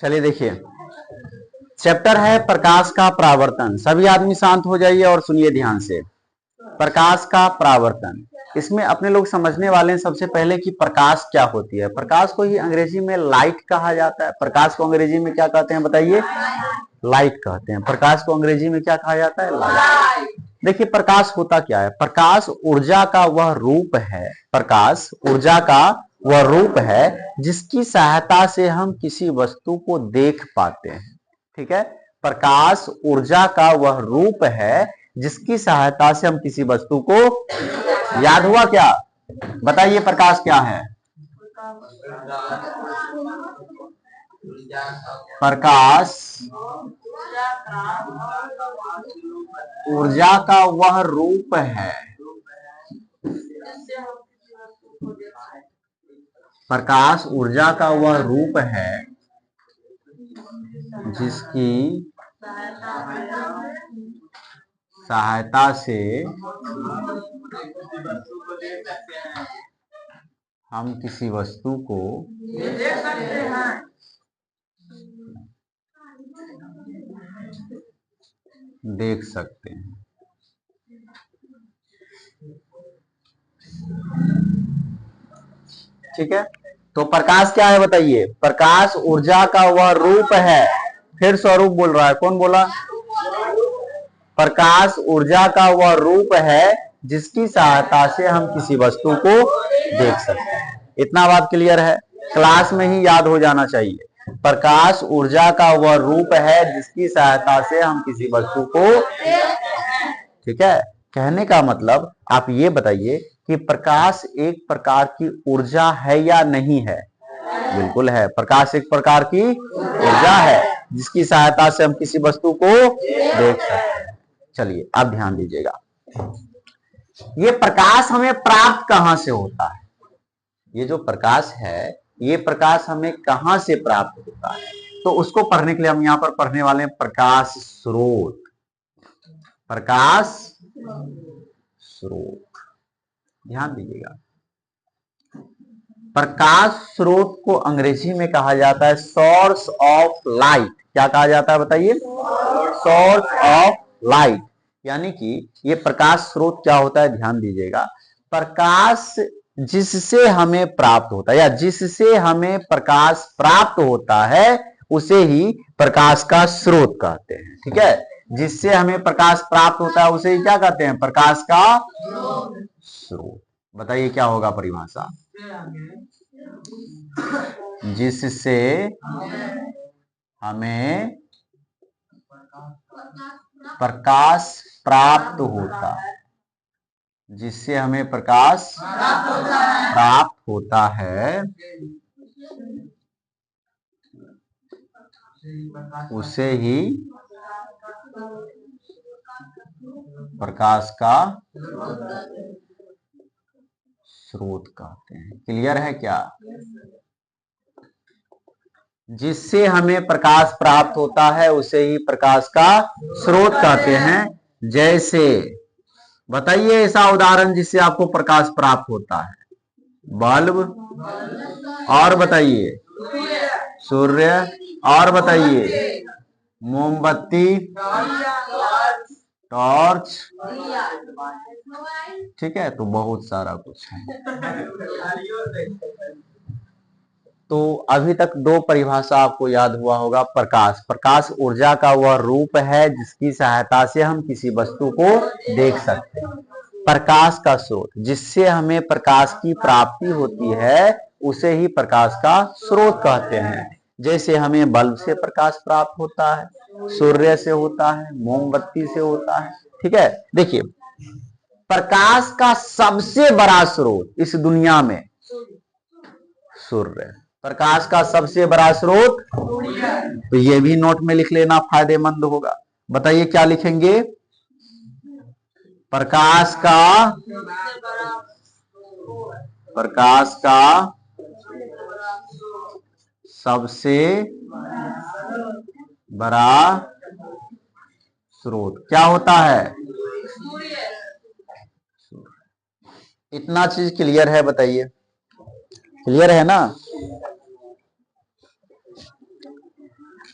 चलिए देखिए, चैप्टर है प्रकाश का परावर्तन। सभी आदमी शांत हो जाइए और सुनिए ध्यान से। प्रकाश का परावर्तन, इसमें अपने लोग समझने वाले हैं सबसे पहले कि प्रकाश क्या होती है। प्रकाश को ही अंग्रेजी में लाइट कहा जाता है। प्रकाश को अंग्रेजी में क्या कहते हैं बताइए? लाइट कहते हैं। प्रकाश को अंग्रेजी में क्या कहा जाता है? लाइट। देखिए प्रकाश होता क्या है? प्रकाश ऊर्जा का वह रूप है, प्रकाश ऊर्जा का वह रूप है जिसकी सहायता से हम किसी वस्तु को देख पाते हैं। ठीक है, प्रकाश ऊर्जा का वह रूप है जिसकी सहायता से हम किसी वस्तु को, याद हुआ क्या? बताइए प्रकाश क्या है? प्रकाश ऊर्जा का वह रूप है, प्रकाश ऊर्जा का वह रूप है जिसकी सहायता से हम किसी वस्तु को देख सकते हैं। ठीक है, तो प्रकाश क्या है बताइए? प्रकाश ऊर्जा का वह रूप है। फिर स्वरूप बोल रहा है, कौन बोला? प्रकाश ऊर्जा का वह रूप है जिसकी सहायता से हम किसी वस्तु को देख सकते हैं। इतना बात क्लियर है? क्लास में ही याद हो जाना चाहिए। प्रकाश ऊर्जा का वह रूप है जिसकी सहायता से हम किसी वस्तु को, ठीक है, कहने का मतलब आप ये बताइए कि प्रकाश एक प्रकार की ऊर्जा है या नहीं है? बिल्कुल है, प्रकाश एक प्रकार की ऊर्जा है जिसकी सहायता से हम किसी वस्तु को देख सकते हैं। चलिए अब ध्यान दीजिएगा, ये प्रकाश हमें प्राप्त कहां से होता है? ये जो प्रकाश है, ये प्रकाश हमें कहां से प्राप्त होता है? तो उसको पढ़ने के लिए हम यहां पर पढ़ने वाले हैं प्रकाश स्रोत। प्रकाश स्रोत, ध्यान दीजिएगा। प्रकाश स्रोत को अंग्रेजी में कहा जाता है सोर्स ऑफ लाइट। क्या कहा जाता है बताइए? Source of light. यानी कि ये प्रकाश स्रोत क्या होता है, ध्यान दीजिएगा। प्रकाश जिससे हमें प्राप्त होता है या जिससे हमें प्रकाश प्राप्त होता है उसे ही प्रकाश का स्रोत कहते हैं। ठीक है, जिससे हमें प्रकाश प्राप्त होता है उसे ही क्या कहते हैं? प्रकाश का स्रोत। बताइए क्या होगा परिभाषा? जिससे हमें प्रकाश प्राप्त होता है, जिससे हमें प्रकाश प्राप्त होता है उसे ही प्रकाश का स्रोत कहते हैं। क्लियर है क्या? जिससे हमें प्रकाश प्राप्त होता है उसे ही प्रकाश का स्रोत कहते हैं। जैसे बताइए ऐसा उदाहरण जिससे आपको प्रकाश प्राप्त होता है? बल्ब, और बताइए सूर्य, और बताइए मोमबत्ती, टॉर्च। ठीक है, तो बहुत सारा कुछ है। तो अभी तक दो परिभाषा आपको याद हुआ होगा। प्रकाश, प्रकाश ऊर्जा का वह रूप है जिसकी सहायता से हम किसी वस्तु को देख सकते हैं। प्रकाश का स्रोत, जिससे हमें प्रकाश की प्राप्ति होती है उसे ही प्रकाश का स्रोत कहते हैं। जैसे हमें बल्ब से प्रकाश प्राप्त होता है, सूर्य से होता है, मोमबत्ती से होता है। ठीक है, देखिए प्रकाश का सबसे बड़ा स्रोत इस दुनिया में सूर्य। प्रकाश का सबसे बड़ा स्रोत, तो ये भी नोट में लिख लेना, फायदेमंद होगा। बताइए क्या लिखेंगे? प्रकाश का सबसे बड़ा स्रोत क्या होता है? इतना चीज क्लियर है? बताइए क्लियर है ना?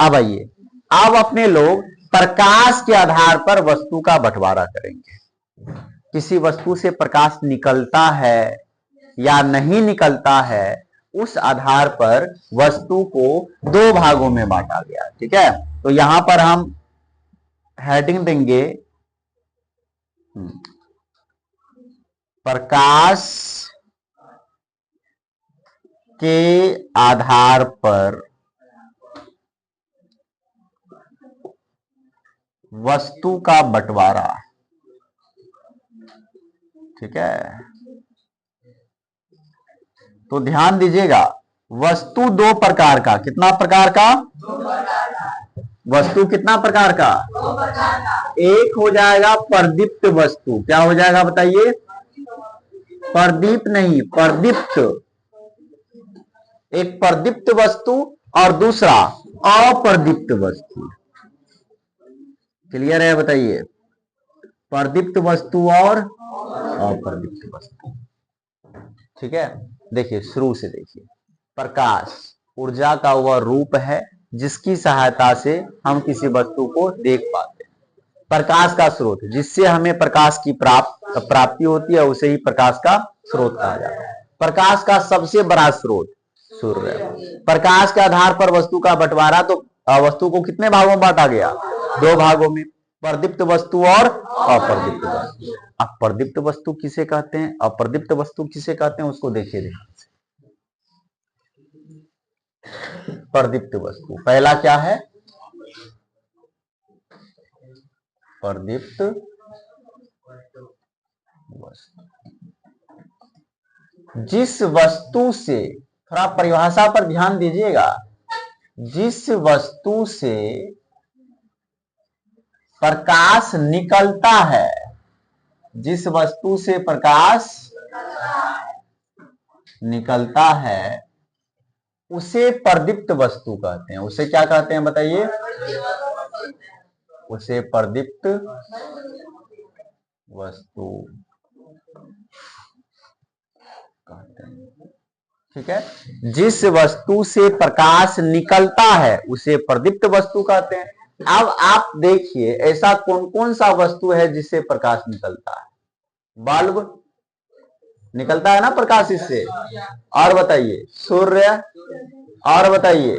अब आइए, अब अपने लोग प्रकाश के आधार पर वस्तु का बंटवारा करेंगे। किसी वस्तु से प्रकाश निकलता है या नहीं निकलता है, उस आधार पर वस्तु को दो भागों में बांटा गया। ठीक है, तो यहां पर हम हेडिंग देंगे प्रकाश के आधार पर वस्तु का बंटवारा। ठीक है, तो ध्यान दीजिएगा, वस्तु दो प्रकार का, कितना प्रकार का? वस्तु कितना प्रकार का? एक हो जाएगा प्रदीप्त वस्तु। क्या हो जाएगा बताइए? प्रदीप्त नहीं, प्रदीप्त। एक प्रदीप्त वस्तु और दूसरा अप्रदीप्त वस्तु। क्लियर है? बताइए, प्रदीप्त वस्तु और अप्रदीप्त वस्तु। ठीक है, देखिए शुरू से देखिए। प्रकाश ऊर्जा का वह रूप है जिसकी सहायता से हम किसी वस्तु को देख पाते हैं। प्रकाश का स्रोत, जिससे हमें प्रकाश की प्राप्ति होती है, उसे ही प्रकाश का स्रोत कहा जाता है। प्रकाश का सबसे बड़ा स्रोत सूर्य है। प्रकाश के आधार पर वस्तु का बंटवारा, तो वस्तु को कितने भागों में बांटा गया? दो भागों में, प्रदीप्त वस्तु और अप्रदीप्त वस्तु। अब प्रदीप्त वस्तु किसे कहते हैं, अप्रदीप्त वस्तु किसे कहते हैं, उसको देखिए ध्यान से। प्रदीप्त वस्तु पहला क्या है? प्रदीप्त वस्तु, जिस वस्तु से, थोड़ा परिभाषा पर ध्यान दीजिएगा, जिस वस्तु से प्रकाश निकलता है, जिस वस्तु से प्रकाश निकलता है उसे प्रदीप्त वस्तु कहते हैं। उसे क्या कहते हैं बताइए? उसे प्रदीप्त वस्तु कहते हैं। ठीक है, जिस वस्तु से प्रकाश निकलता है उसे प्रदीप्त वस्तु कहते हैं। अब आप देखिए, ऐसा कौन कौन सा वस्तु है जिससे प्रकाश निकलता है? बल्ब निकलता है ना प्रकाश इससे। और बताइए, सूर्य। और बताइए,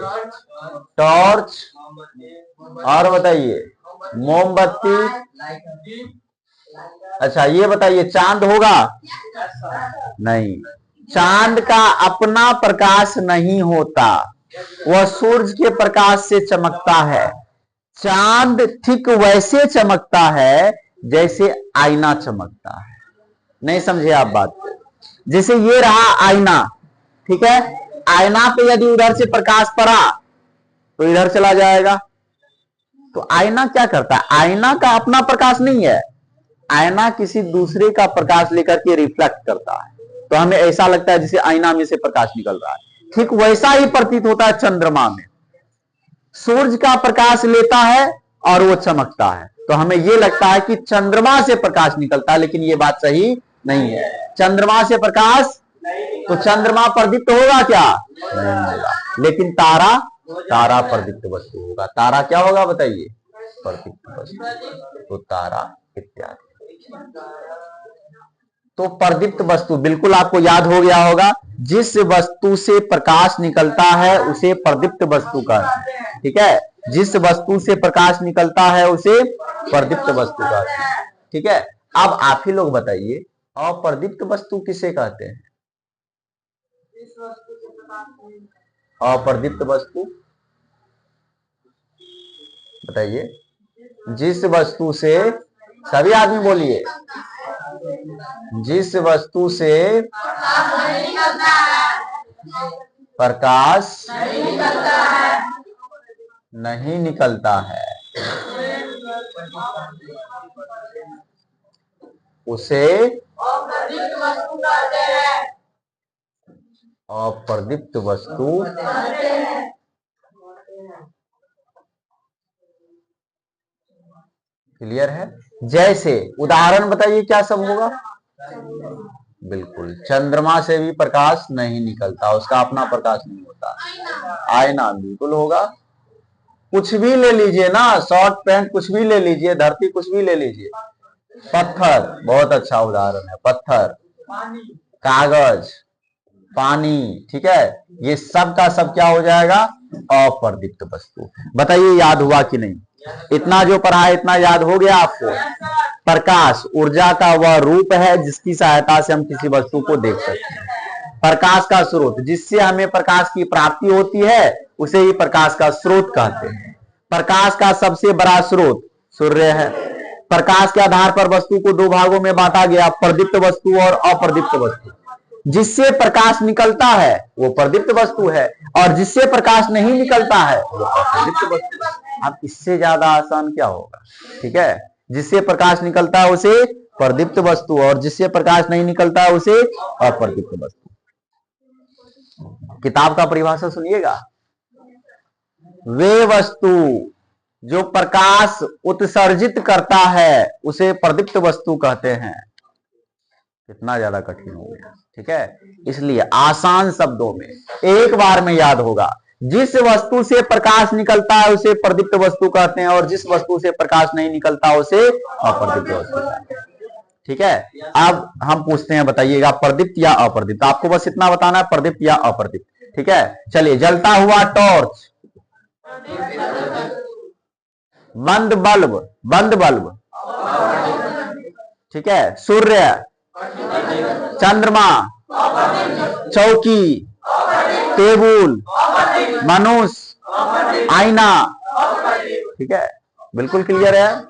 टॉर्च। और बताइए, मोमबत्ती। अच्छा ये बताइए, चांद होगा? नहीं, चांद का अपना प्रकाश नहीं होता, वह सूरज के प्रकाश से चमकता है। चांद ठीक वैसे चमकता है जैसे आईना चमकता है। नहीं समझे आप बात को? जैसे ये रहा आईना, ठीक है, आईना पे यदि उधर से प्रकाश पड़ा तो इधर चला जाएगा। तो आईना क्या करता है? आईना का अपना प्रकाश नहीं है, आईना किसी दूसरे का प्रकाश लेकर के रिफ्लेक्ट करता है, तो हमें ऐसा लगता है जैसे आईना में से प्रकाश निकल रहा है। ठीक वैसा ही प्रतीत होता है चंद्रमा में। सूरज का प्रकाश लेता है और वो चमकता है, तो हमें ये लगता है कि चंद्रमा से प्रकाश निकलता है, लेकिन ये बात सही नहीं है। चंद्रमा से प्रकाश, तो चंद्रमा प्रदीप्त होगा क्या? नहीं होगा। लेकिन तारा, तारा प्रदीप्त वस्तु होगा। तारा क्या होगा बताइए? प्रदीप्त वस्तु। तो तारा इत्यादि। तो प्रदीप्त वस्तु बिल्कुल आपको याद हो गया होगा, जिस वस्तु से प्रकाश निकलता है उसे प्रदीप्त वस्तु कहते हैं। ठीक है, जिस वस्तु से प्रकाश निकलता है उसे प्रदीप्त वस्तु कहते हैं। ठीक है, अब आप ही लोग बताइए, अप्रदीप्त वस्तु किसे कहते हैं? अप्रदीप्त वस्तु बताइए। जिस वस्तु से, सभी आदमी बोलिए, जिस वस्तु से प्रकाश नहीं निकलता है उसे अप्रदीप्त वस्तु। क्लियर है? जैसे उदाहरण बताइए, क्या सब होगा? बिल्कुल, चंद्रमा से भी प्रकाश नहीं निकलता, उसका अपना प्रकाश नहीं होता। आईना बिल्कुल होगा। कुछ भी ले लीजिए ना, शॉर्ट पैंट कुछ भी ले लीजिए, धरती कुछ भी ले लीजिए, पत्थर बहुत अच्छा उदाहरण है, पत्थर, कागज, पानी, ठीक है, ये सब का सब क्या हो जाएगा, अप्रदीप्त वस्तु। बताइए याद हुआ कि नहीं? इतना जो पढ़ा है इतना याद हो गया आपको? प्रकाश ऊर्जा का वह रूप है जिसकी सहायता से हम किसी वस्तु को देख सकते हैं। प्रकाश का स्रोत, जिससे हमें प्रकाश की प्राप्ति होती है उसे ही प्रकाश का स्रोत कहते हैं। प्रकाश का सबसे बड़ा स्रोत सूर्य है। प्रकाश के आधार पर वस्तु को दो भागों में बांटा गया, प्रदीप्त वस्तु और अप्रदीप्त वस्तु। जिससे प्रकाश निकलता है वो प्रदीप्त वस्तु है, और जिससे प्रकाश नहीं निकलता है वो अप्रदीप्त वस्तु है। अब इससे ज्यादा आसान क्या होगा? ठीक है, जिससे प्रकाश निकलता है उसे प्रदीप्त वस्तु, और जिससे प्रकाश नहीं निकलता है उसे अप्रदीप्त वस्तु। किताब का परिभाषा सुनिएगा, वे वस्तु जो प्रकाश उत्सर्जित करता है उसे प्रदीप्त वस्तु कहते हैं। कितना ज्यादा कठिन हो गया, ठीक है, इसलिए आसान शब्दों में एक बार में याद होगा, जिस वस्तु से प्रकाश निकलता है उसे प्रदीप्त वस्तु कहते हैं, और जिस वस्तु से प्रकाश नहीं निकलता उसे अप्रदीप्त वस्तु कहते हैं। ठीक है, अब हम पूछते हैं, बताइएगा प्रदीप्त या अप्रदीप्त? आपको बस इतना बताना है, प्रदीप्त या अप्रदीप्त। ठीक है, चलिए, जलता हुआ टॉर्च, बंद बल्ब, बंद बल्ब, ठीक है, सूर्य, चंद्रमा, चौकी, टेबुल, मनुष्य, आईना, ठीक है, बिल्कुल क्लियर है।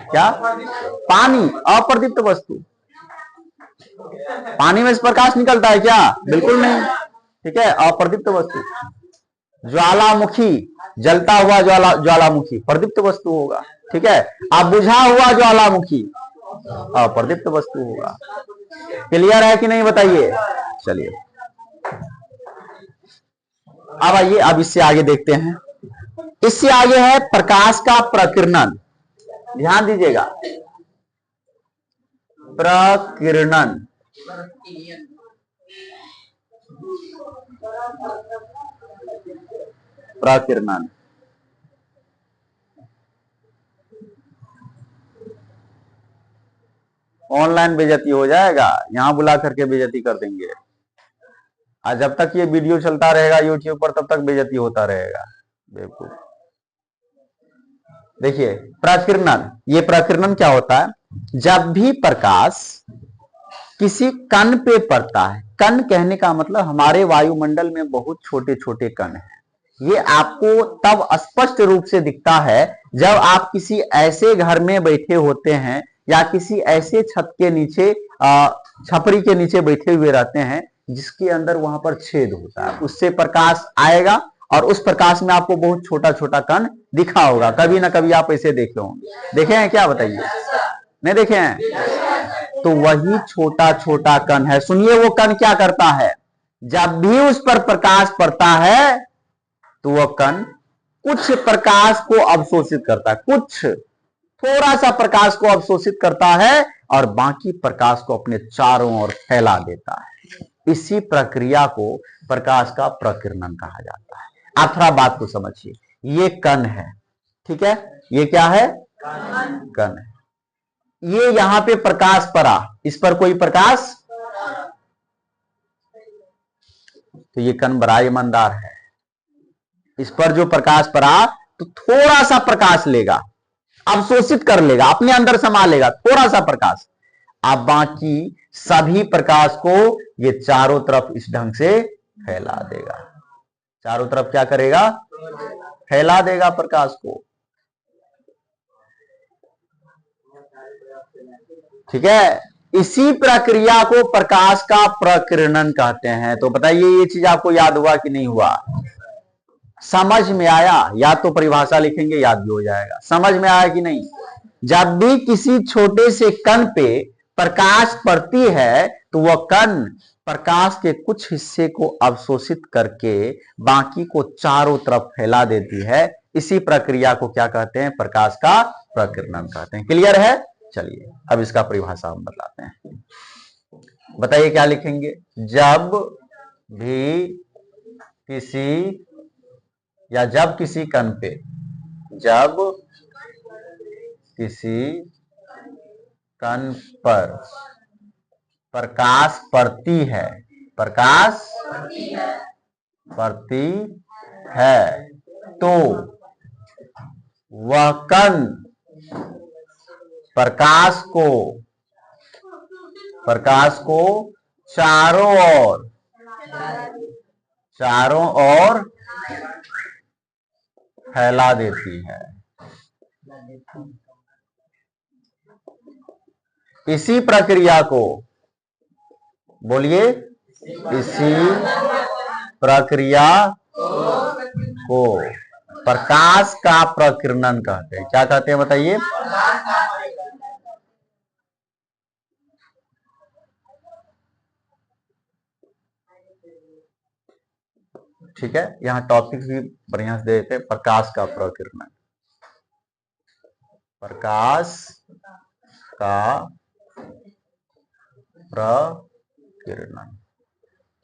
क्या? पानी अप्रदीप्त वस्तु। पानी में से प्रकाश निकलता है क्या? बिल्कुल नहीं, ठीक है, अप्रदीप्त वस्तु। ज्वालामुखी, जलता हुआ ज्वालामुखी प्रदीप्त वस्तु होगा, ठीक है। अब बुझा हुआ ज्वालामुखी अप्रदीप्त वस्तु होगा। क्लियर है कि नहीं, बताइए। चलिए, अब आइए, अब इससे आगे देखते हैं। इससे आगे है प्रकाश का प्रकीर्णन। ध्यान दीजिएगा, प्रकीर्णन। प्रकीर्णन ऑनलाइन बेइज्जती हो जाएगा, यहां बुला करके बेइज्जती कर देंगे। आज जब तक ये वीडियो चलता रहेगा यूट्यूब पर तब तक बेइज्जती होता रहेगा, बेवकूफ। देखिए, प्रकीर्णन, ये प्रकीर्णन क्या होता है? जब भी प्रकाश किसी कण पे पड़ता है, कण कहने का मतलब हमारे वायुमंडल में बहुत छोटे छोटे कण हैं। ये आपको तब स्पष्ट रूप से दिखता है जब आप किसी ऐसे घर में बैठे होते हैं या किसी ऐसे छत के नीचे, छपरी के नीचे बैठे हुए रहते हैं जिसके अंदर वहां पर छेद होता है, उससे प्रकाश आएगा और उस प्रकाश में आपको बहुत छोटा छोटा कण दिखा होगा। कभी ना कभी आप ऐसे देखे होंगे, देखे हैं क्या? बताइए, नहीं देखे हैं? तो वही छोटा छोटा कण है। सुनिए, वो कण क्या करता है? जब भी उस पर प्रकाश पड़ता है तो वह कण कुछ प्रकाश को अवशोषित करता है, कुछ थोड़ा सा प्रकाश को अवशोषित करता है और बाकी प्रकाश को अपने चारों ओर फैला देता है। इसी प्रक्रिया को प्रकाश का प्रकीर्णन कहा जाता है। आप थोड़ा बात को समझिए, ये कण है, ठीक है, ये क्या है? कण है। ये यहां पे प्रकाश पड़ा, इस पर कोई प्रकाश, तो ये कण बड़ा ईमानदार है। इस पर जो प्रकाश पड़ा तो थोड़ा सा प्रकाश लेगा, अवशोषित कर लेगा, अपने अंदर समा लेगा थोड़ा सा प्रकाश। अब बाकी सभी प्रकाश को ये चारों तरफ इस ढंग से फैला देगा। चारों तरफ क्या करेगा? फैला देगा प्रकाश को, ठीक है। इसी प्रक्रिया को प्रकाश का प्रकीर्णन कहते हैं। तो बताइए, ये चीज आपको याद हुआ कि नहीं हुआ? समझ में आया? या तो परिभाषा लिखेंगे, याद भी हो जाएगा। समझ में आया कि नहीं? जब भी किसी छोटे से कण पे प्रकाश पड़ती है तो वह कण प्रकाश के कुछ हिस्से को अवशोषित करके बाकी को चारों तरफ फैला देती है। इसी प्रक्रिया को क्या कहते हैं? प्रकाश का प्रकीर्णन कहते हैं। क्लियर है? चलिए, अब इसका परिभाषा हम बताते हैं। बताइए क्या लिखेंगे? जब भी किसी, या जब किसी कण पे जब किसी कण पर प्रकाश पड़ती है, प्रकाश पड़ती है तो वह कण प्रकाश को चारों ओर फैला देती है। इसी प्रक्रिया को, बोलिए, इसी प्रक्रिया को प्रकाश का प्रकीर्णन कहते हैं। क्या कहते हैं बताइए? ठीक है, यहां टॉपिक भी बढ़िया से देते हैं। प्रकाश का प्रकीर्णन, प्रकाश का प्रकीर्णन।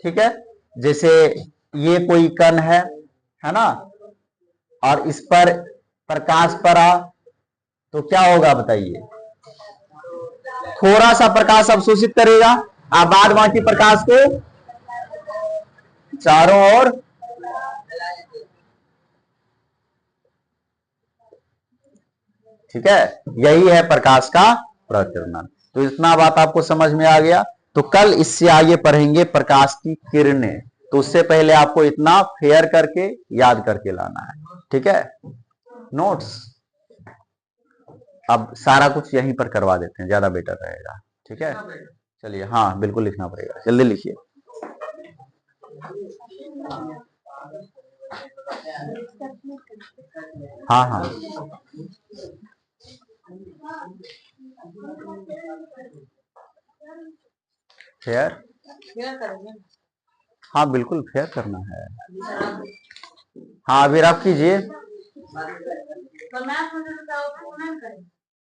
ठीक है, जैसे ये कोई कण है ना, और इस पर प्रकाश पड़ा तो क्या होगा बताइए? थोड़ा सा प्रकाश अवशोषित करेगा और बाद बाकी प्रकाश को चारों ओर ठीक है, यही है प्रकाश का प्रकीर्णन। तो इतना बात आपको समझ में आ गया। तो कल इससे आगे पढ़ेंगे प्रकाश की किरणें। तो उससे पहले आपको इतना फेयर करके याद करके लाना है। ठीक है, नोट्स अब सारा कुछ यहीं पर करवा देते हैं, ज्यादा बेटर रहेगा। ठीक है, चलिए, हाँ बिल्कुल लिखना पड़ेगा, जल्दी लिखिए। हाँ हाँ फेयर, हाँ बिल्कुल फेयर करना है। हाँ अभी आप कीजिए।